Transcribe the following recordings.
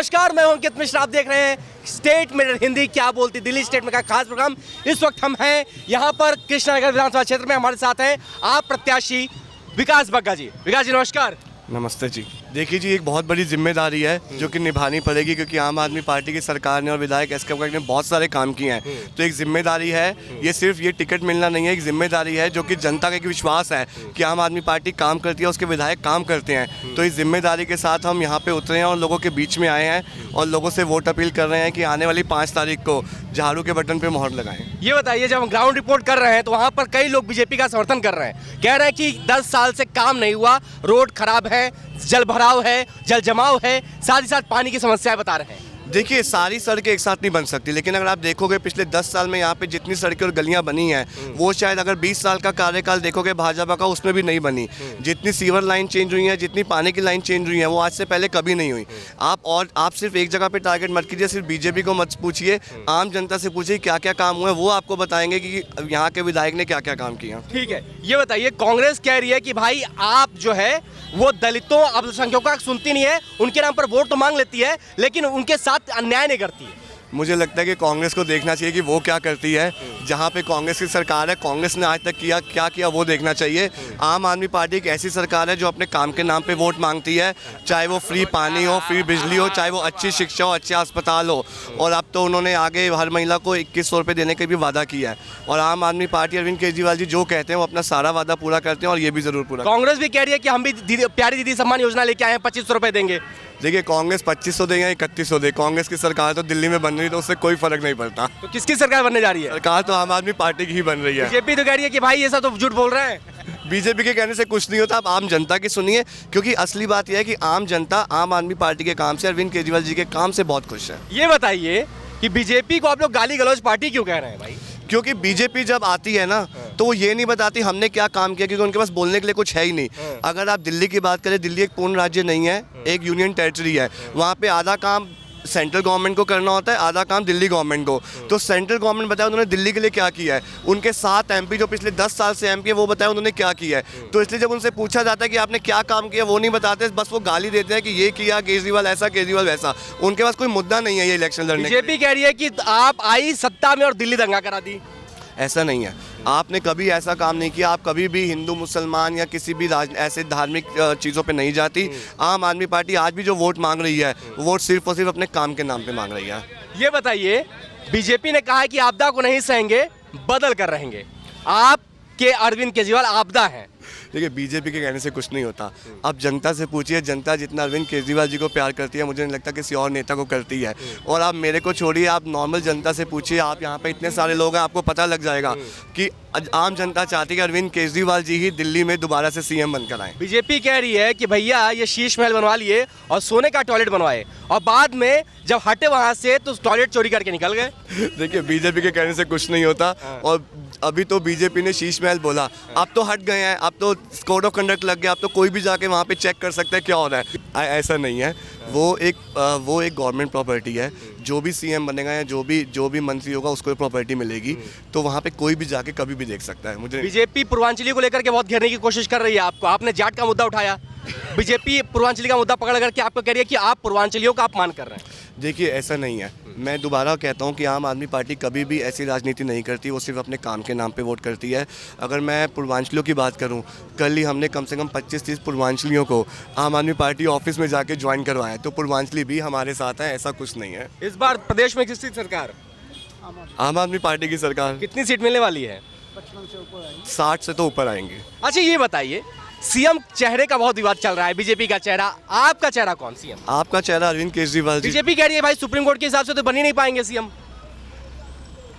नमस्कार, मैं हूं अंकित मिश्रा। आप देख रहे हैं स्टेट मिरर हिंदी क्या बोलती दिल्ली स्टेट में का खास प्रोग्राम। इस वक्त हम हैं यहां पर कृष्णानगर विधानसभा क्षेत्र में। हमारे साथ हैं आप प्रत्याशी विकास बग्गा जी। विकास जी नमस्कार। नमस्ते जी। देखिए जी, एक बहुत बड़ी जिम्मेदारी है जो कि निभानी पड़ेगी, क्योंकि आम आदमी पार्टी की सरकार ने और विधायक एसके बग्गा ने बहुत सारे काम किए हैं। तो एक जिम्मेदारी है, ये सिर्फ ये टिकट मिलना नहीं है, एक जिम्मेदारी है जो कि जनता का एक विश्वास है कि आम आदमी पार्टी काम करती है, उसके विधायक काम करते हैं। तो इस जिम्मेदारी के साथ हम यहाँ पे उतरे हैं और लोगों के बीच में आए हैं और लोगों से वोट अपील कर रहे हैं कि आने वाली 5 तारीख को झाड़ू के बटन पर मोहर लगाएं। ये बताइए, जब हम ग्राउंड रिपोर्ट कर रहे हैं तो वहां पर कई लोग बीजेपी का समर्थन कर रहे हैं, कह रहे हैं कि 10 साल से काम नहीं हुआ, रोड खराब है, जल भराव है, जल जमाव है, साथ ही साथ पानी की समस्याएं बता रहे हैं। देखिए, सारी सड़कें एक साथ नहीं बन सकती, लेकिन अगर आप देखोगे पिछले 10 साल में यहाँ पे जितनी सड़कें और गलियाँ बनी हैं वो शायद अगर 20 साल का कार्यकाल देखोगे भाजपा का, उसमें भी नहीं बनी। जितनी सीवर लाइन चेंज हुई है, जितनी पानी की लाइन चेंज हुई है, वो आज से पहले कभी नहीं हुई। आप सिर्फ एक जगह पे टारगेट मत कीजिए, सिर्फ बीजेपी को मत पूछिए, आम जनता से पूछिए क्या क्या काम हुआ है, वो आपको बताएंगे कि यहाँ के विधायक ने क्या क्या काम किया। ठीक है, ये बताइए, कांग्रेस कह रही है कि भाई आप जो है वो दलितों अल्पसंख्यकों का सुनती नहीं है, उनके नाम पर वोट तो मांग लेती है लेकिन उनके साथ अन्याय नहीं करती है। मुझे लगता है कि कांग्रेस को देखना चाहिए कि वो क्या करती है। जहाँ पे कांग्रेस की सरकार है, कांग्रेस ने आज तक क्या किया वो देखना चाहिए। आम आदमी पार्टी एक ऐसी सरकार है जो अपने काम के नाम पे वोट मांगती है, चाहे वो फ्री पानी हो, फ्री बिजली हो, चाहे वो अच्छी शिक्षा हो, अच्छे अस्पताल हो। और अब तो उन्होंने आगे हर महिला को 2100 रुपये देने का भी वादा किया है। और आम आदमी पार्टी अरविंद केजरीवाल जी जो कहते हैं वो अपना सारा वादा पूरा करते हैं और ये भी ज़रूर पूरा। कांग्रेस भी कह रही है कि हम भी प्यारी दीदी सम्मान योजना लेके आए हैं, 2500 रुपये देंगे। देखिए, कांग्रेस 2500 देगा, 3100 दे, कांग्रेस की सरकार तो दिल्ली में बन रही है, तो उससे कोई फर्क नहीं पड़ता। तो किसकी सरकार बनने जा रही है? सरकार तो आम आदमी पार्टी की ही बन रही है। बीजेपी तो कह रही है कि भाई ये सब तो झूठ बोल रहे हैं। बीजेपी के कहने से कुछ नहीं होता, आप आम जनता की सुनिए, क्योंकि असली बात यह है कि आम जनता आम आदमी पार्टी के काम से, अरविंद केजरीवाल जी के काम से बहुत खुश है। ये बताइए कि बीजेपी को आप लोग गाली गलौज पार्टी क्यों कह रहे हैं भाई? क्योंकि बीजेपी जब आती है ना तो वो ये नहीं बताती हमने क्या काम किया, क्योंकि उनके पास बोलने के लिए कुछ है ही नहीं। अगर आप दिल्ली की बात करें, दिल्ली एक पूर्ण राज्य नहीं है, एक यूनियन टेरिटरी है। वहाँ पे आधा काम सेंट्रल गवर्नमेंट को करना होता है, आधा काम दिल्ली गवर्नमेंट को। तो सेंट्रल गवर्नमेंट बताया उन्होंने दिल्ली के लिए क्या किया है, उनके 7 एमपी जो पिछले 10 साल से एमपी है वो बताया उन्होंने क्या किया है। तो इसलिए जब उनसे पूछा जाता है कि आपने क्या काम किया, वो नहीं बताते, बस वो गाली देते हैं कि ये किया केजरीवाल ऐसा, केजरीवाल वैसा। उनके पास कोई मुद्दा नहीं है ये इलेक्शन लड़ने। बीजेपी कह रही है कि आप आई सत्ता में और दिल्ली दंगा करा दी। ऐसा नहीं है, आपने कभी ऐसा काम नहीं किया। आप कभी भी हिंदू मुसलमान या किसी भी ऐसे धार्मिक चीज़ों पे नहीं जाती। आम आदमी पार्टी आज भी जो वोट मांग रही है, वोट सिर्फ और सिर्फ अपने काम के नाम पे मांग रही है। ये बताइए, बीजेपी ने कहा है कि आपदा को नहीं सहेंगे, बदल कर रहेंगे। आपके अरविंद केजरीवाल आपदा हैं। देखिए, बीजेपी के कहने से कुछ नहीं होता। आप जनता से पूछिए, जनता जितना अरविंद केजरीवाल जी को प्यार करती है, मुझे नहीं लगता किसी और नेता को करती है। और आप मेरे को छोड़िए, आप नॉर्मल जनता से पूछिए, आप यहाँ पे इतने सारे लोग हैं, आपको पता लग जाएगा कि आम जनता चाहती है कि अरविंद केजरीवाल जी ही दिल्ली में दोबारा से सीएम बनकर आए। बीजेपी कह रही है कि भैया ये शीश महल बनवा लिए और सोने का टॉयलेट बनवाए, और बाद में जब हटे वहाँ से तो टॉयलेट चोरी करके निकल गए। देखिए, बीजेपी के कहने से कुछ नहीं होता। और अभी तो बीजेपी ने शीश महल बोला, अब तो हट गए हैं, अब तो कोड ऑफ कंडक्ट लग गया, अब तो कोई भी जाके वहाँ पे चेक कर सकता है क्या हो रहा है। ऐसा नहीं है, वो एक गवर्नमेंट प्रॉपर्टी है। जो भी सीएम बनेगा या जो भी मंत्री होगा उसको प्रॉपर्टी मिलेगी, तो वहाँ पे कोई भी जाके कभी भी देख सकता है। मुझे बीजेपी पूर्वांचली को लेकर के बहुत घेरने की कोशिश कर रही है आपको। आपने जाट का मुद्दा उठाया, बीजेपी पूर्वांचली का मुद्दा पकड़ करके आपको कह रही है कि आप पूर्वांचलियों का अपमान कर रहे हैं। देखिए, ऐसा नहीं है। मैं दोबारा कहता हूं कि आम आदमी पार्टी कभी भी ऐसी राजनीति नहीं करती, वो सिर्फ अपने काम के नाम पे वोट करती है। अगर मैं पूर्वांचलियों की बात करूं, कल ही हमने कम से कम 25-30 पूर्वांचलियों को आम आदमी पार्टी ऑफिस में जाके ज्वाइन करवाया, तो पूर्वांचली भी हमारे साथ है, ऐसा कुछ नहीं है। इस बार प्रदेश में किसकी सरकार? आम आदमी पार्टी की सरकार। कितनी सीट मिलने वाली है? 60 से तो ऊपर आएंगे। अच्छा, ये बताइए, सीएम चेहरे का बहुत विवाद चल रहा है, बीजेपी का चेहरा, आपका चेहरा कौन सीएम? आपका चेहरा अरविंद केजरीवाल जी। बीजेपी कह रही है भाई सुप्रीम कोर्ट के हिसाब से तो बन ही नहीं पाएंगे सीएम।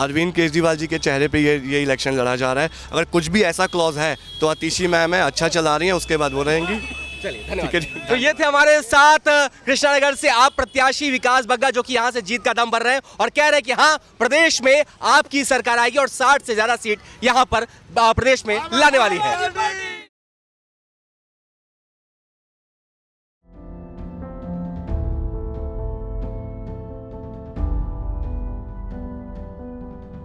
अरविंद केजरीवाल जी के चेहरे पे ये इलेक्शन लड़ा जा रहा है। अगर कुछ भी ऐसा क्लॉज है तो आतिशी मैम है, अच्छा चला रही है, उसके बाद वो रहेंगी। चलिए, धन्यवाद। तो ये थे हमारे साथ कृष्णानगर से आप प्रत्याशी विकास बग्गा, जो कि यहाँ से जीत का दम भर रहे हैं और कह रहे हैं कि हाँ, प्रदेश में आपकी सरकार आएगी और 60 से ज्यादा सीट यहाँ पर प्रदेश में लाने वाली है।